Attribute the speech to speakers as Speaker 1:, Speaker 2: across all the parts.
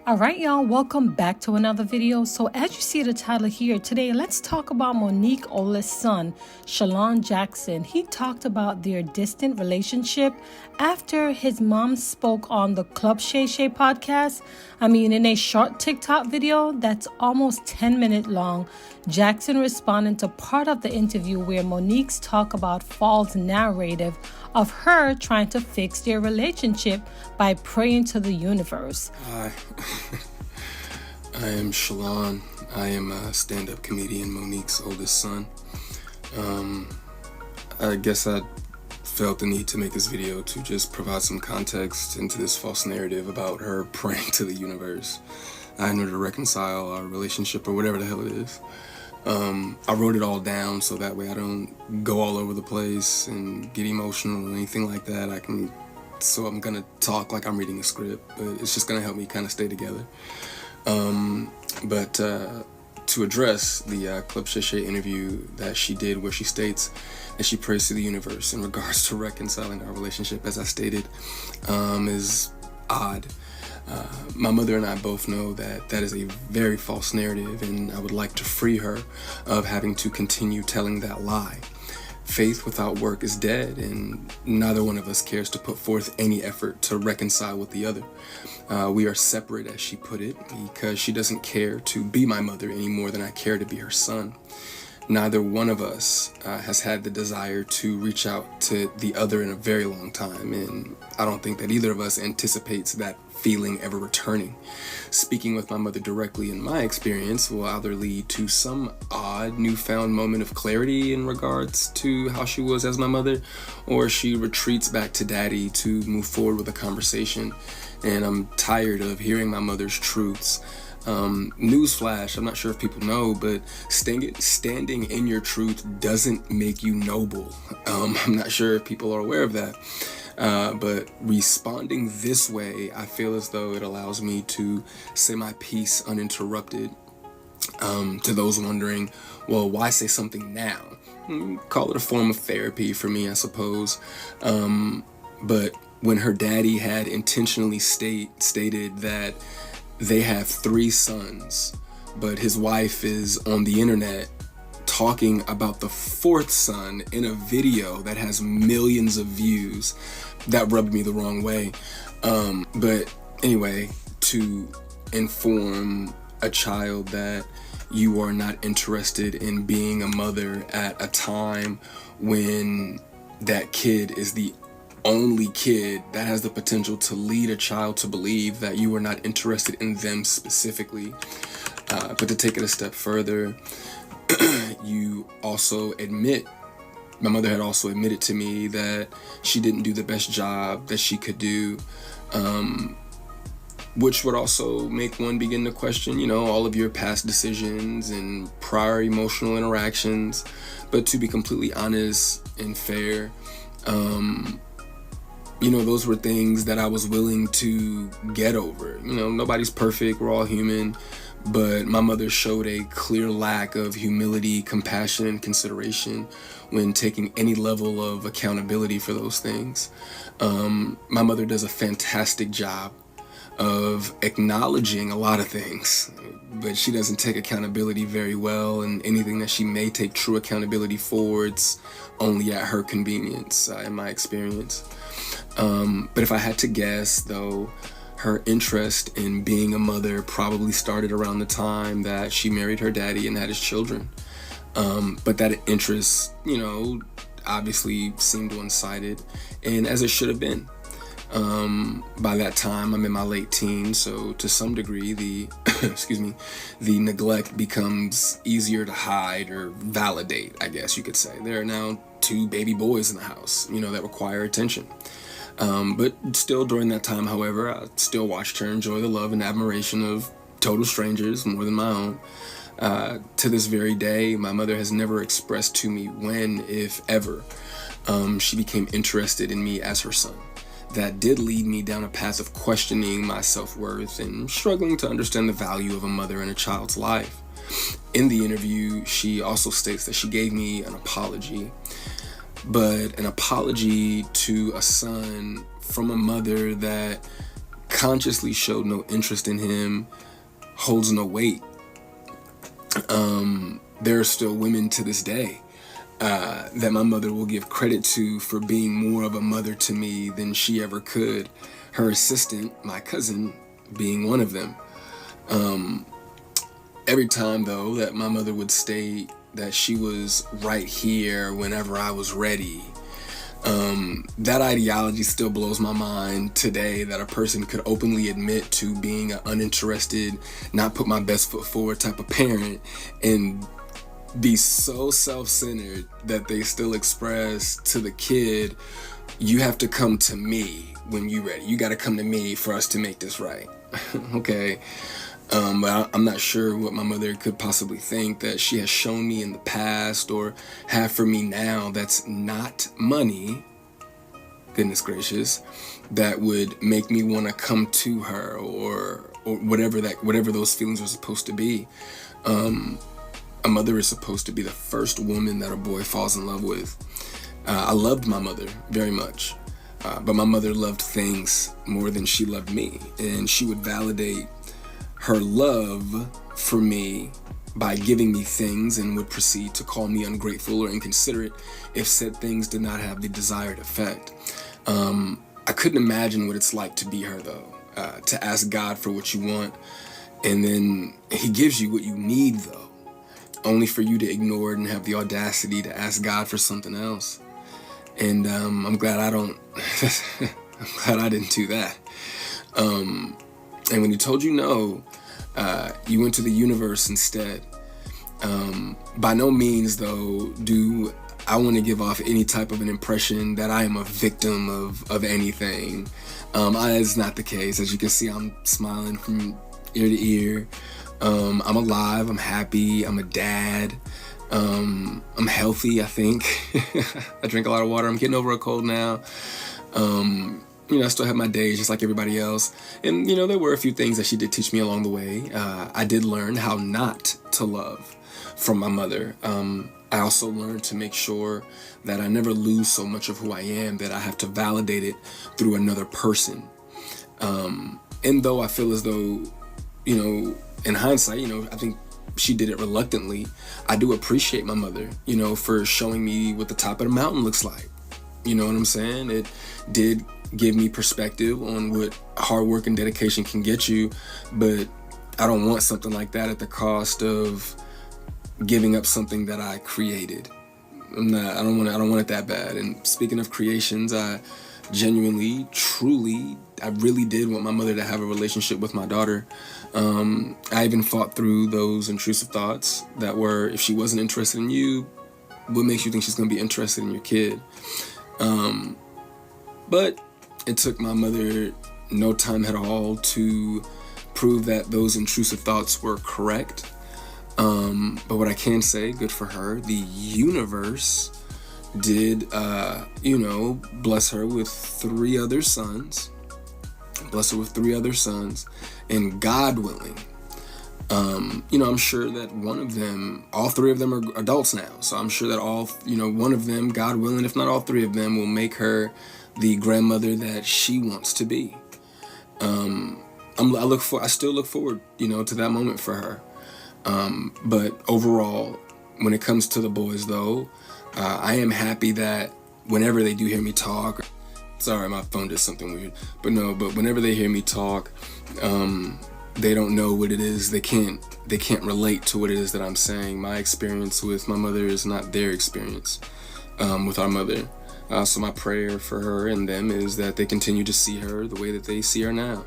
Speaker 1: All right, y'all, welcome back to another video. So as you see the title here today, let's talk about Monique's oldest son, Shalon Jackson. He talked about their distant relationship after his mom spoke on the Club Shay Shay podcast. In a short TikTok video that's almost 10 minutes long, Jackson responded to part of the interview where Monique's talk about false narrative of her trying to fix their relationship by praying to the universe.
Speaker 2: Hi, I am Shalon. I am a stand-up comedian, Monique's oldest son. I guess I felt the need to make this video to just provide some context into this false narrative about her praying to the universe in order to reconcile our relationship or whatever the hell it is. I wrote it all down so that way I don't go all over the place and get emotional or anything like that. So I'm gonna talk like I'm reading a script, but it's just gonna help me kind of stay together. But to address the Club Shay Shay interview that she did, where she states that she prays to the universe in regards to reconciling our relationship, as I stated, is odd. My mother and I both know that that is a very false narrative, and I would like to free her of having to continue telling that lie. Faith without work is dead, and neither one of us cares to put forth any effort to reconcile with the other. We are separate, as she put it, because she doesn't care to be my mother any more than I care to be her son. Neither one of us has had the desire to reach out to the other in a very long time, and I don't think that either of us anticipates that feeling ever returning. Speaking with my mother directly, in my experience, will either lead to some odd newfound moment of clarity in regards to how she was as my mother, or she retreats back to daddy to move forward with a conversation. And I'm tired of hearing my mother's truths. Newsflash, I'm not sure if people know, but standing in your truth doesn't make you noble. I'm not sure if people are aware of that. But responding this way, I feel as though it allows me to say my piece uninterrupted. To those wondering, well, why say something now? Call it a form of therapy for me, I suppose. But when her daddy had intentionally stated that they have 3 sons, but his wife is on the internet talking about the 4th son in a video that has millions of views, that rubbed me the wrong way. But anyway, to inform a child that you are not interested in being a mother at a time when that kid is the only kid that has the potential to lead a child to believe that you are not interested in them specifically. But to take it a step further, you also admit, my mother had also admitted to me that she didn't do the best job that she could do, which would also make one begin to question, all of your past decisions and prior emotional interactions. But to be completely honest and fair, those were things that I was willing to get over. Nobody's perfect, we're all human. But my mother showed a clear lack of humility, compassion, and consideration when taking any level of accountability for those things. My mother does a fantastic job of acknowledging a lot of things, but she doesn't take accountability very well, and anything that she may take true accountability for, it's only at her convenience, in my experience. But if I had to guess, though, her interest in being a mother probably started around the time that she married her daddy and had his children. But that interest, obviously seemed one-sided, and as it should have been. By that time, I'm in my late teens, so to some degree, the neglect becomes easier to hide or validate, I guess you could say. There are now 2 baby boys in the house, that require attention. But still during that time, however, I still watched her enjoy the love and admiration of total strangers more than my own. To this very day, my mother has never expressed to me when, if ever, she became interested in me as her son. That did lead me down a path of questioning my self-worth and struggling to understand the value of a mother in a child's life. In the interview, she also states that she gave me an apology. But an apology to a son from a mother that consciously showed no interest in him holds no weight. There are still women to this day that my mother will give credit to for being more of a mother to me than she ever could. Her assistant, my cousin, being one of them. Every time, though, that my mother would state that she was right here whenever I was ready, that ideology still blows my mind today, that a person could openly admit to being an uninterested, not put my best foot forward type of parent and be so self-centered that they still express to the kid, you have to come to me when you're ready. You got to come to me for us to make this right. Okay. But I'm not sure what my mother could possibly think that she has shown me in the past or have for me now that's not money, goodness gracious, that would make me want to come to her or whatever those feelings are supposed to be. A mother is supposed to be the first woman that a boy falls in love with. I loved my mother very much, but my mother loved things more than she loved me, and she would validate her love for me by giving me things and would proceed to call me ungrateful or inconsiderate if said things did not have the desired effect. I couldn't imagine what it's like to be her, though, to ask God for what you want, and then he gives you what you need, though, only for you to ignore it and have the audacity to ask God for something else. And I'm glad I don't I'm glad I didn't do that. And when he told you no, you went to the universe instead. By no means, though, do I want to give off any type of an impression that I am a victim of anything. It's not the case. As you can see, I'm smiling from ear to ear. I'm alive. I'm happy. I'm a dad. I'm healthy, I think. I drink a lot of water. I'm getting over a cold now. I still have my days just like everybody else. And, there were a few things that she did teach me along the way. I did learn how not to love from my mother. I also learned to make sure that I never lose so much of who I am that I have to validate it through another person. And though I feel as though, in hindsight, I think she did it reluctantly, I do appreciate my mother, for showing me what the top of the mountain looks like. You know what I'm saying? It did give me perspective on what hard work and dedication can get you, but I don't want something like that at the cost of giving up something that I created. I don't want it that bad. And speaking of creations, I genuinely, truly, I really did want my mother to have a relationship with my daughter. I even fought through those intrusive thoughts that were, if she wasn't interested in you, what makes you think she's going to be interested in your kid? But it took my mother no time at all to prove that those intrusive thoughts were correct. But what I can say, good for her, the universe did, bless her with three other sons, and God willing, I'm sure that all three of them are adults now. So I'm sure that one of them, God willing, if not all three of them, will make her the grandmother that she wants to be. I still look forward, to that moment for her. But overall, when it comes to the boys, though, I am happy that whenever they do hear me talk, sorry, my phone did something weird, but whenever they hear me talk, they don't know what it is. They can't relate to what it is that I'm saying. My experience with my mother is not their experience, with our mother. So my prayer for her and them is that they continue to see her the way that they see her now.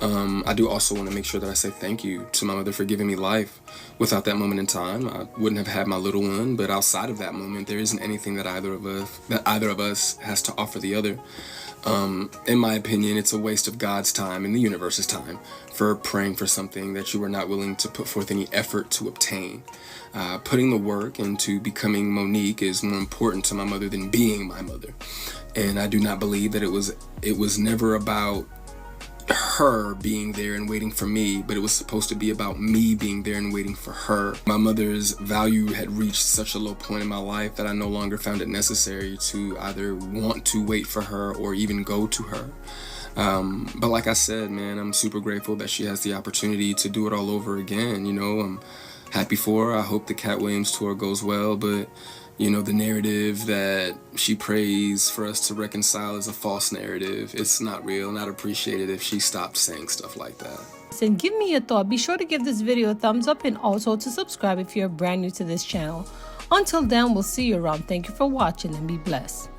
Speaker 2: I do also want to make sure that I say thank you to my mother for giving me life. Without that moment in time, I wouldn't have had my little one. But outside of that moment, there isn't anything that either of us has to offer the other. In my opinion, it's a waste of God's time and the universe's time for praying for something that you were not willing to put forth any effort to obtain. Putting the work into becoming Monique is more important to my mother than being my mother. And I do not believe that it was never about her being there and waiting for me, but it was supposed to be about me being there and waiting for her. My mother's value had reached such a low point in my life that I no longer found it necessary to either want to wait for her or even go to her. But like I said, man, I'm super grateful that she has the opportunity to do it all over again. You know, I'm happy for her. I hope the Cat Williams tour goes well, but you know, the narrative that she prays for us to reconcile is a false narrative. It's not real, not appreciated if she stopped saying stuff like that.
Speaker 1: And give me your thought. Be sure to give this video a thumbs up and also to subscribe if you're brand new to this channel. Until then, we'll see you around. Thank you for watching and be blessed.